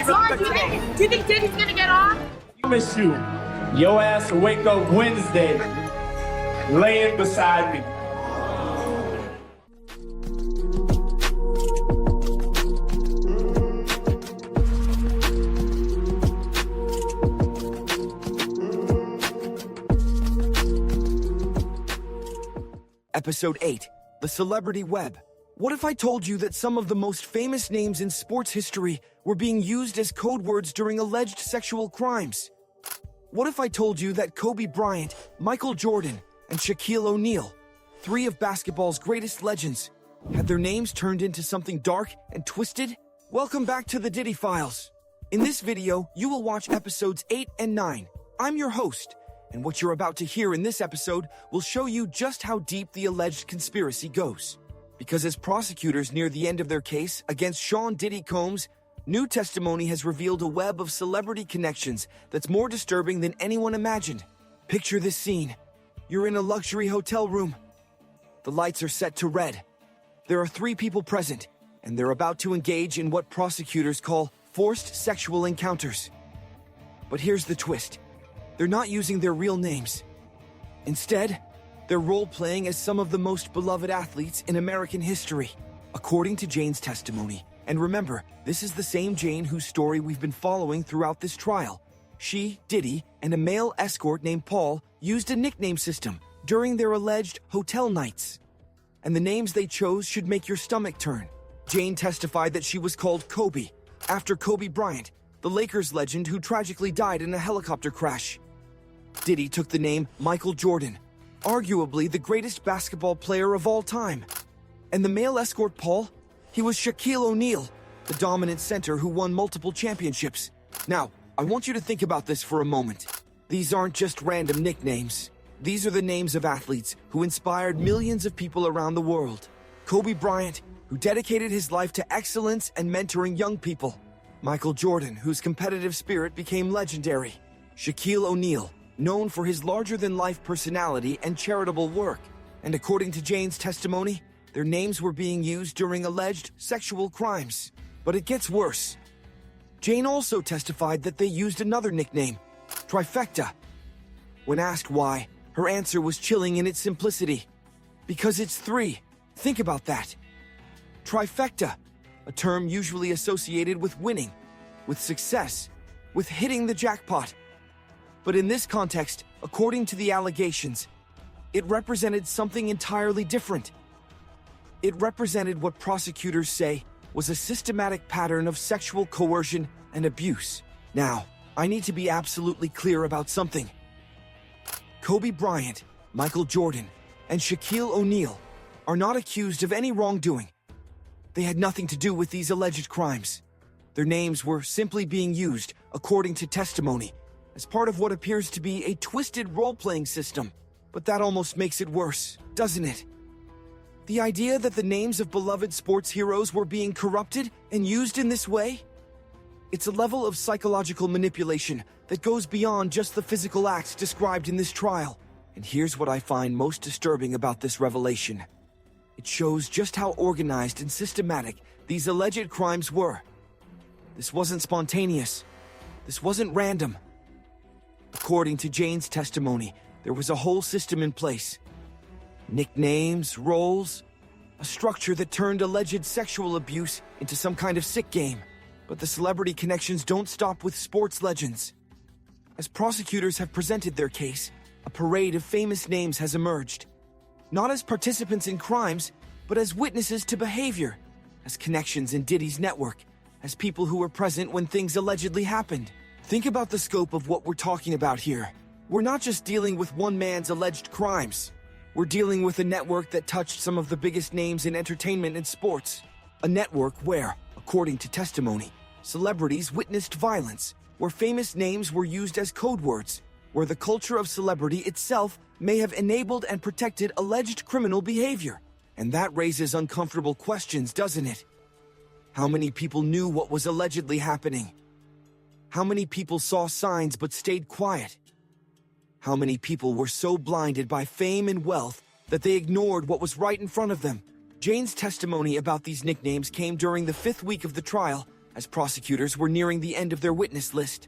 Sorry, do you think Diddy's gonna get off? Promise you, your ass will wake up Wednesday laying beside me. Episode 8, The Celebrity Web. What if I told you that some of the most famous names in sports history were being used as code words during alleged sexual crimes? What if I told you that Kobe Bryant, Michael Jordan, and Shaquille O'Neal, three of basketball's greatest legends, had their names turned into something dark and twisted? Welcome back to the Diddy Files. In this video, you will watch episodes 8 and 9. I'm your host, and what you're about to hear in this episode will show you just how deep the alleged conspiracy goes. Because as prosecutors near the end of their case against Sean Diddy Combs, new testimony has revealed a web of celebrity connections that's more disturbing than anyone imagined. Picture this scene. You're in a luxury hotel room. The lights are set to red. There are 3 people present, and they're about to engage in what prosecutors call forced sexual encounters. But here's the twist. They're not using their real names. Instead, they're role-playing as some of the most beloved athletes in American history, according to Jane's testimony. And remember, this is the same Jane whose story we've been following throughout this trial. She, Diddy, and a male escort named Paul used a nickname system during their alleged hotel nights. And the names they chose should make your stomach turn. Jane testified that she was called Kobe, after Kobe Bryant, the Lakers legend who tragically died in a helicopter crash. Diddy took the name Michael Jordan, arguably the greatest basketball player of all time. And the male escort Paul, he was Shaquille O'Neal, the dominant center who won multiple championships. Now, I want you to think about this for a moment. These aren't just random nicknames. These are the names of athletes who inspired millions of people around the world. Kobe Bryant, who dedicated his life to excellence and mentoring young people. Michael Jordan, whose competitive spirit became legendary. Shaquille O'Neal, known for his larger-than-life personality and charitable work. And according to Jane's testimony, their names were being used during alleged sexual crimes. But it gets worse. Jane also testified that they used another nickname, Trifecta. When asked why, her answer was chilling in its simplicity. Because it's 3. Think about that. Trifecta, a term usually associated with winning, with success, with hitting the jackpot. But in this context, according to the allegations, it represented something entirely different. It represented what prosecutors say was a systematic pattern of sexual coercion and abuse. Now, I need to be absolutely clear about something. Kobe Bryant, Michael Jordan, and Shaquille O'Neal are not accused of any wrongdoing. They had nothing to do with these alleged crimes. Their names were simply being used, according to testimony, as part of what appears to be a twisted role-playing system. But that almost makes it worse, doesn't it? The idea that the names of beloved sports heroes were being corrupted and used in this way? It's a level of psychological manipulation that goes beyond just the physical acts described in this trial. And here's what I find most disturbing about this revelation. It shows just how organized and systematic these alleged crimes were. This wasn't spontaneous. This wasn't random. According to Jane's testimony, there was a whole system in place. Nicknames, roles, a structure that turned alleged sexual abuse into some kind of sick game. But the celebrity connections don't stop with sports legends. As prosecutors have presented their case, a parade of famous names has emerged. Not as participants in crimes, but as witnesses to behavior, as connections in Diddy's network, as people who were present when things allegedly happened. Think about the scope of what we're talking about here. We're not just dealing with one man's alleged crimes. We're dealing with a network that touched some of the biggest names in entertainment and sports. A network where, according to testimony, celebrities witnessed violence, where famous names were used as code words, where the culture of celebrity itself may have enabled and protected alleged criminal behavior. And that raises uncomfortable questions, doesn't it? How many people knew what was allegedly happening? How many people saw signs but stayed quiet? How many people were so blinded by fame and wealth that they ignored what was right in front of them? Jane's testimony about these nicknames came during the 5th week of the trial, as prosecutors were nearing the end of their witness list.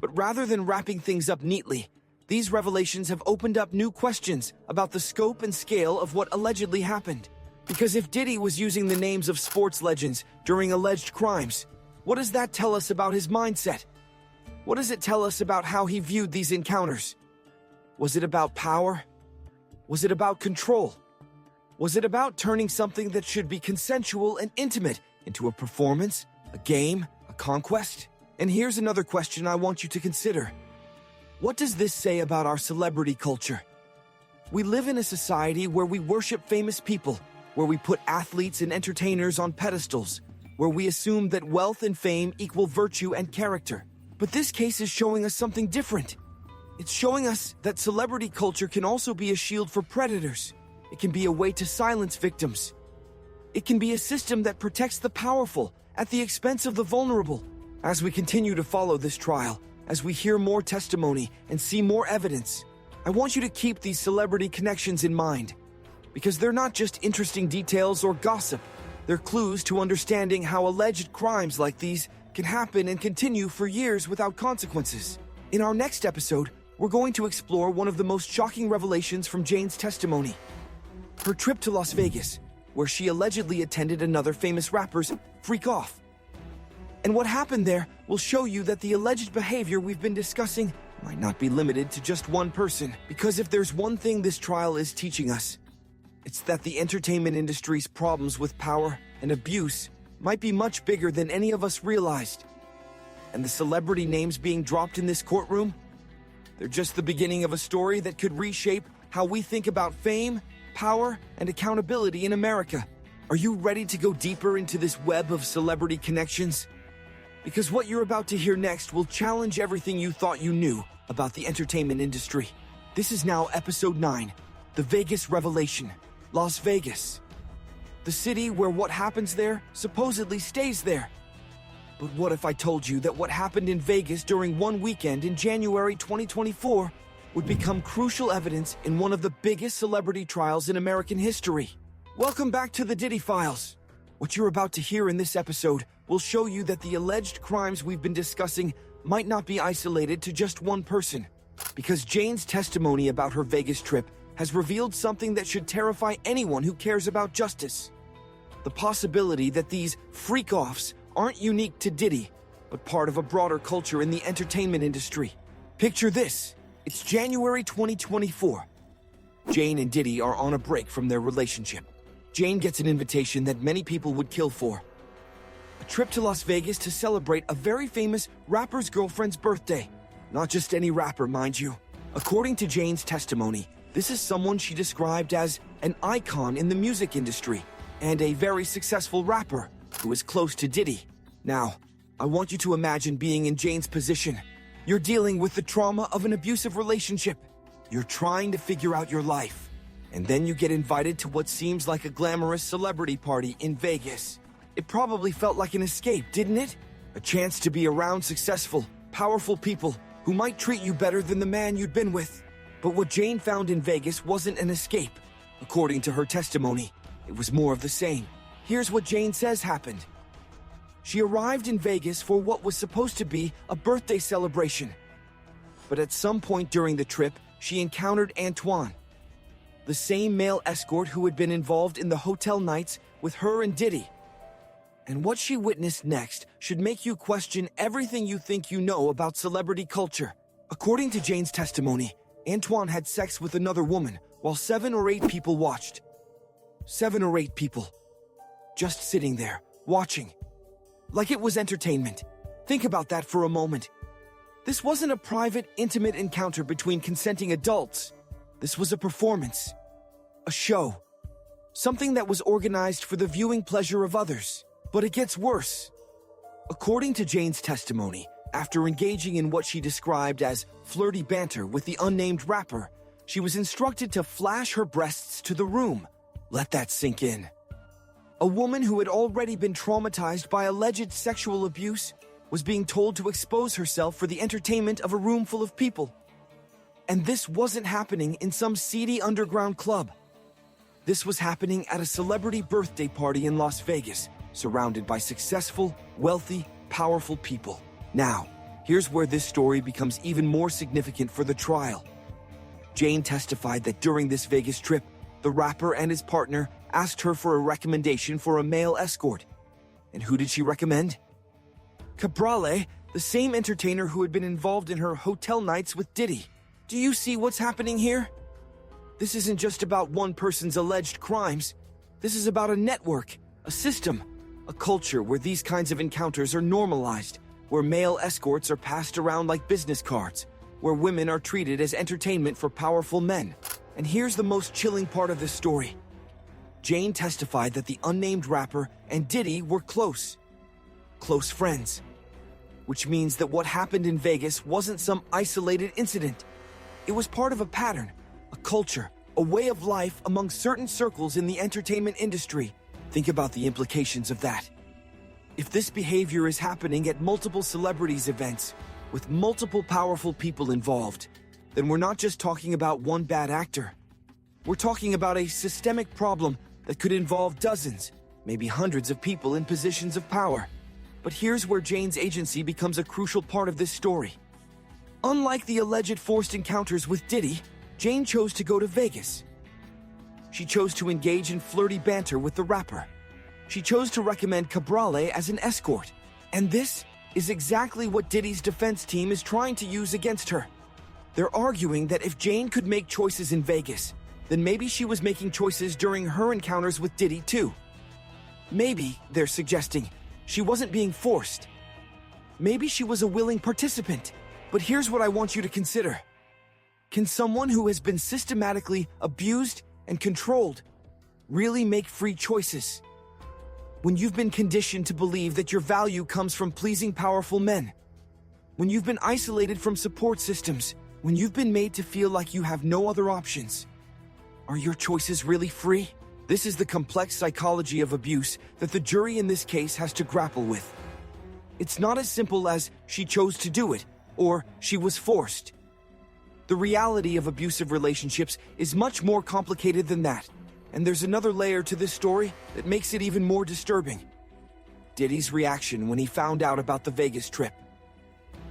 But rather than wrapping things up neatly, these revelations have opened up new questions about the scope and scale of what allegedly happened. Because if Diddy was using the names of sports legends during alleged crimes, what does that tell us about his mindset? What does it tell us about how he viewed these encounters? Was it about power? Was it about control? Was it about turning something that should be consensual and intimate into a performance, a game, a conquest? And here's another question I want you to consider. What does this say about our celebrity culture? We live in a society where we worship famous people, where we put athletes and entertainers on pedestals, where we assume that wealth and fame equal virtue and character. But this case is showing us something different. It's showing us that celebrity culture can also be a shield for predators. It can be a way to silence victims. It can be a system that protects the powerful at the expense of the vulnerable. As we continue to follow this trial, as we hear more testimony and see more evidence, I want you to keep these celebrity connections in mind, because they're not just interesting details or gossip. They're clues to understanding how alleged crimes like these can happen and continue for years without consequences. In our next episode, we're going to explore one of the most shocking revelations from Jane's testimony. Her trip to Las Vegas, where she allegedly attended another famous rapper's freak off. And what happened there will show you that the alleged behavior we've been discussing might not be limited to just one person. Because if there's one thing this trial is teaching us, it's that the entertainment industry's problems with power and abuse might be much bigger than any of us realized. And the celebrity names being dropped in this courtroom, they're just the beginning of a story that could reshape how we think about fame, power, and accountability in America. Are you ready to go deeper into this web of celebrity connections? Because what you're about to hear next will challenge everything you thought you knew about the entertainment industry. This is now episode 9, The Vegas Revelation, Las Vegas. The city where what happens there supposedly stays there. But what if I told you that what happened in Vegas during one weekend in January 2024 would become crucial evidence in one of the biggest celebrity trials in American history? Welcome back to the Diddy Files. What you're about to hear in this episode will show you that the alleged crimes we've been discussing might not be isolated to just one person. Because Jane's testimony about her Vegas trip has revealed something that should terrify anyone who cares about justice. The possibility that these freak-offs aren't unique to Diddy, but part of a broader culture in the entertainment industry. Picture this. It's January 2024. Jane and Diddy are on a break from their relationship. Jane gets an invitation that many people would kill for. A trip to Las Vegas to celebrate a very famous rapper's girlfriend's birthday. Not just any rapper, mind you. According to Jane's testimony, this is someone she described as an icon in the music industry and a very successful rapper who is close to Diddy. Now, I want you to imagine being in Jane's position. You're dealing with the trauma of an abusive relationship. You're trying to figure out your life. And then you get invited to what seems like a glamorous celebrity party in Vegas. It probably felt like an escape, didn't it? A chance to be around successful, powerful people who might treat you better than the man you'd been with. But what Jane found in Vegas wasn't an escape. According to her testimony, it was more of the same. Here's what Jane says happened. She arrived in Vegas for what was supposed to be a birthday celebration. But at some point during the trip, she encountered Antoine, the same male escort who had been involved in the hotel nights with her and Diddy. And what she witnessed next should make you question everything you think you know about celebrity culture. According to Jane's testimony, Antoine had sex with another woman while 7 or 8 people watched. 7 or 8 people. Just sitting there, watching. Like it was entertainment. Think about that for a moment. This wasn't a private, intimate encounter between consenting adults. This was a performance. A show. Something that was organized for the viewing pleasure of others. But it gets worse. According to Jane's testimony, after engaging in what she described as flirty banter with the unnamed rapper, she was instructed to flash her breasts to the room. Let that sink in. A woman who had already been traumatized by alleged sexual abuse was being told to expose herself for the entertainment of a room full of people. And this wasn't happening in some seedy underground club. This was happening at a celebrity birthday party in Las Vegas, surrounded by successful, wealthy, powerful people. Now, here's where this story becomes even more significant for the trial. Jane testified that during this Vegas trip, the rapper and his partner asked her for a recommendation for a male escort. And who did she recommend? Cabral, the same entertainer who had been involved in her hotel nights with Diddy. Do you see what's happening here? This isn't just about one person's alleged crimes. This is about a network, a system, a culture where these kinds of encounters are normalized, where male escorts are passed around like business cards, where women are treated as entertainment for powerful men. And here's the most chilling part of this story. Jane testified that the unnamed rapper and Diddy were close friends. Which means that what happened in Vegas wasn't some isolated incident. It was part of a pattern, a culture, a way of life among certain circles in the entertainment industry. Think about the implications of that. If this behavior is happening at multiple celebrities' events, with multiple powerful people involved, then we're not just talking about one bad actor. We're talking about a systemic problem that could involve dozens, maybe hundreds of people in positions of power. But here's where Jane's agency becomes a crucial part of this story. Unlike the alleged forced encounters with Diddy, Jane chose to go to Vegas. She chose to engage in flirty banter with the rapper. She chose to recommend Cabral as an escort. And this is exactly what Diddy's defense team is trying to use against her. They're arguing that if Jane could make choices in Vegas, then maybe she was making choices during her encounters with Diddy too. Maybe, they're suggesting, she wasn't being forced. Maybe she was a willing participant. But here's what I want you to consider. Can someone who has been systematically abused and controlled really make free choices? When you've been conditioned to believe that your value comes from pleasing powerful men, when you've been isolated from support systems, when you've been made to feel like you have no other options, are your choices really free? This is the complex psychology of abuse that the jury in this case has to grapple with. It's not as simple as she chose to do it or she was forced. The reality of abusive relationships is much more complicated than that. And there's another layer to this story that makes it even more disturbing. Diddy's reaction when he found out about the Vegas trip.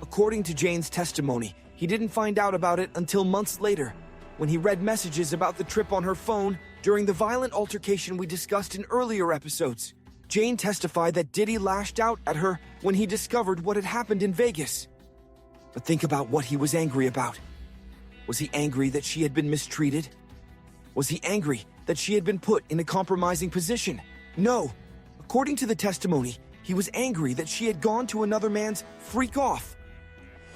According to Jane's testimony, he didn't find out about it until months later, when he read messages about the trip on her phone during the violent altercation we discussed in earlier episodes. Jane testified that Diddy lashed out at her when he discovered what had happened in Vegas. But think about what he was angry about. Was he angry that she had been mistreated? Was he angry that she had been put in a compromising position? No. According to the testimony, he was angry that she had gone to another man's freak off.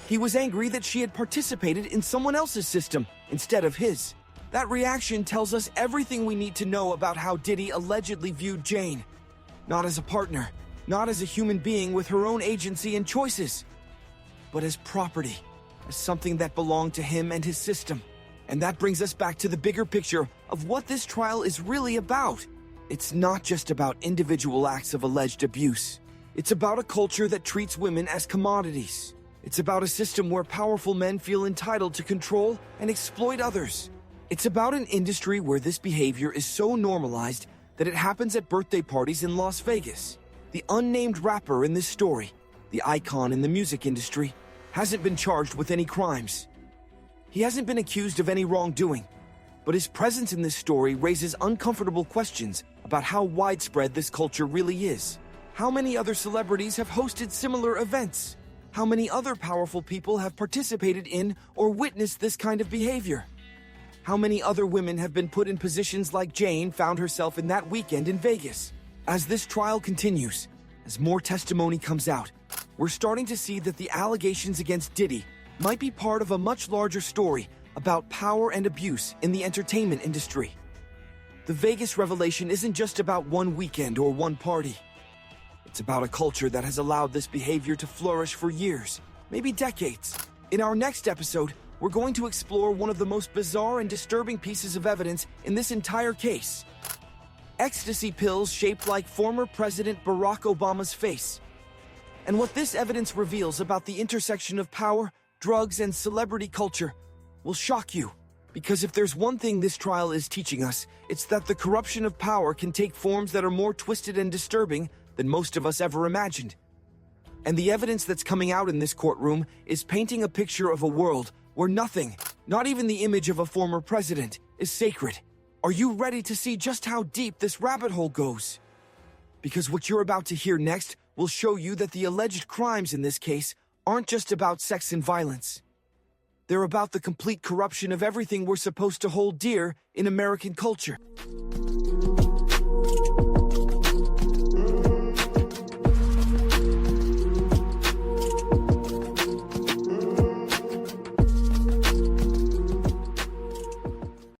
He was angry that she had participated in someone else's system instead of his. That reaction tells us everything we need to know about how Diddy allegedly viewed Jane. Not as a partner, not as a human being with her own agency and choices, but as property, as something that belonged to him and his system. And that brings us back to the bigger picture of what this trial is really about. It's not just about individual acts of alleged abuse. It's about a culture that treats women as commodities. It's about a system where powerful men feel entitled to control and exploit others. It's about an industry where this behavior is so normalized that it happens at birthday parties in Las Vegas. The unnamed rapper in this story, the icon in the music industry, hasn't been charged with any crimes. He hasn't been accused of any wrongdoing, but his presence in this story raises uncomfortable questions about how widespread this culture really is. How many other celebrities have hosted similar events? How many other powerful people have participated in or witnessed this kind of behavior? How many other women have been put in positions like Jane found herself in that weekend in Vegas? As this trial continues, as more testimony comes out, we're starting to see that the allegations against Diddy might be part of a much larger story about power and abuse in the entertainment industry. The Vegas revelation isn't just about one weekend or one party. It's about a culture that has allowed this behavior to flourish for years, maybe decades. In our next episode, we're going to explore one of the most bizarre and disturbing pieces of evidence in this entire case. Ecstasy pills shaped like former President Barack Obama's face. And what this evidence reveals about the intersection of power, drugs, and celebrity culture will shock you. Because if there's one thing this trial is teaching us, it's that the corruption of power can take forms that are more twisted and disturbing than most of us ever imagined. And the evidence that's coming out in this courtroom is painting a picture of a world where nothing, not even the image of a former president, is sacred. Are you ready to see just how deep this rabbit hole goes? Because what you're about to hear next will show you that the alleged crimes in this case aren't just about sex and violence. They're about the complete corruption of everything we're supposed to hold dear in American culture.